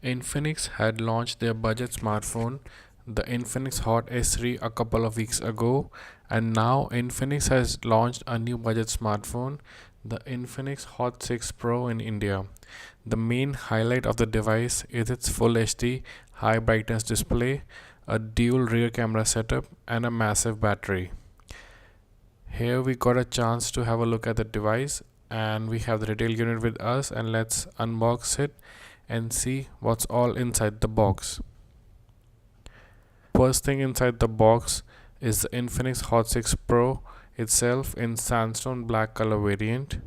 Infinix had launched their budget smartphone, the Infinix Hot S3, a couple of weeks ago, and now Infinix has launched a new budget smartphone, the Infinix Hot 6 Pro in India. The main highlight of the device is its Full HD high brightness display, a dual rear camera setup, and a massive battery. Here we got a chance to have a look at the device, and we have the retail unit with us, and let's unbox it and see what's all inside the box. First thing inside the box is the Infinix Hot 6 Pro itself in sandstone black color variant.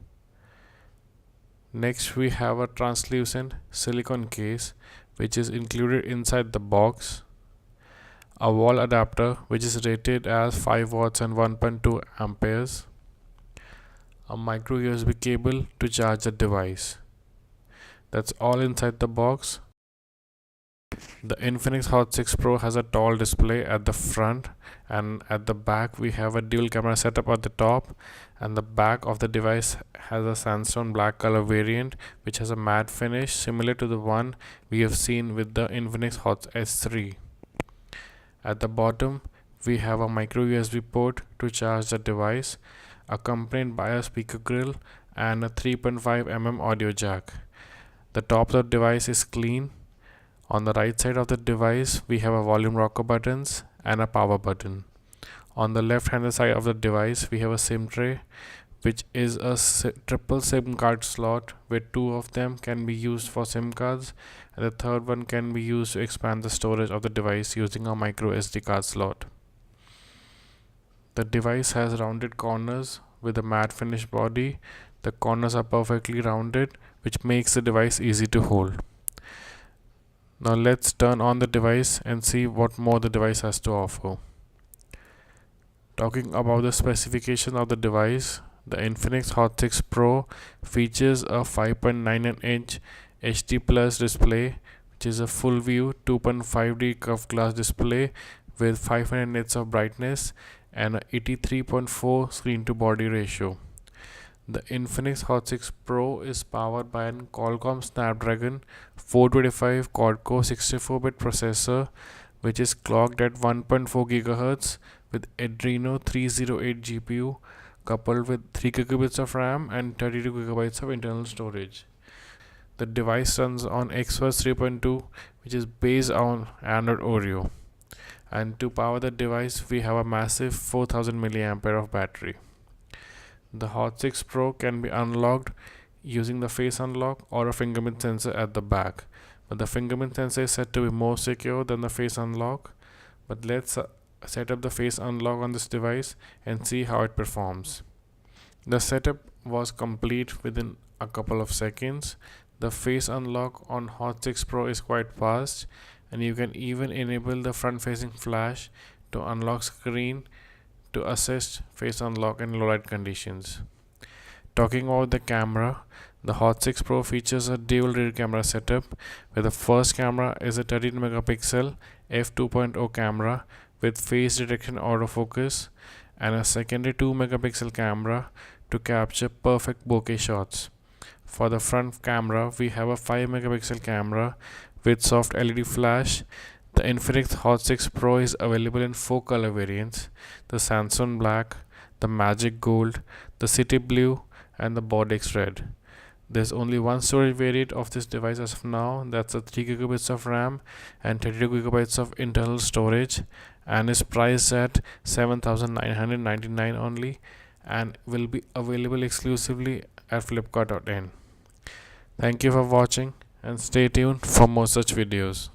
Next we have a translucent silicone case which is included inside the box, a wall adapter which is rated as 5 watts and 1.2 amperes, a micro USB cable to charge the device. That's all inside the box. The Infinix Hot 6 Pro has a tall display at the front, and at the back we have a dual camera setup at the top, and the back of the device has a sandstone black color variant which has a matte finish similar to the one we have seen with the Infinix Hot S3. At the bottom we have a micro USB port to charge the device, accompanied by a speaker grill and a 3.5 mm audio jack. The top of the device is clean. On the right side of the device we have a volume rocker buttons and a power button. On the left hand side of the device we have a SIM tray, which is a triple SIM card slot where two of them can be used for SIM cards and the third one can be used to expand the storage of the device using a micro SD card slot. The device has rounded corners with a matte finish body. The corners are perfectly rounded, which makes the device easy to hold. Now let's turn on the device and see what more the device has to offer. Talking about the specification of the device, the Infinix Hot 6 Pro features a 5.99-inch HD Plus display, which is a full view 2.5D curved glass display with 500 nits of brightness and a 83.4 screen to body ratio. The Infinix Hot 6 Pro is powered by an Qualcomm Snapdragon 425 quad-core 64-bit processor, which is clocked at 1.4 GHz with Adreno 308 GPU coupled with 3 GB of RAM and 32 GB of internal storage. The device runs on XFAS 3.2, which is based on Android Oreo. And to power the device, we have a massive 4000 mAh of battery. The Hot 6 Pro can be unlocked using the face unlock or a fingerprint sensor at the back, but the fingerprint sensor is said to be more secure than the face unlock. But let's set up the face unlock on this device and see how it performs. The setup was complete within a couple of seconds. The face unlock on Hot 6 Pro is quite fast, and you can even enable the front facing flash to unlock screen to assist face unlock in low light conditions. Talking about the camera, the Hot 6 Pro features a dual rear camera setup where the first camera is a 13 megapixel f2.0 camera with face detection autofocus and a secondary 2 megapixel camera to capture perfect bokeh shots. For the front camera we have a 5 megapixel camera with soft LED flash. The Infinix Hot 6 Pro is available in 4 color variants: the Sandstone Black, the Magic Gold, the City Blue, and the Bodex Red. There's only one storage variant of this device as of now, that's a 3 GB of RAM and 32 GB of internal storage, and is priced at 7,999 only and will be available exclusively at Flipkart.in. Thank you for watching and stay tuned for more such videos.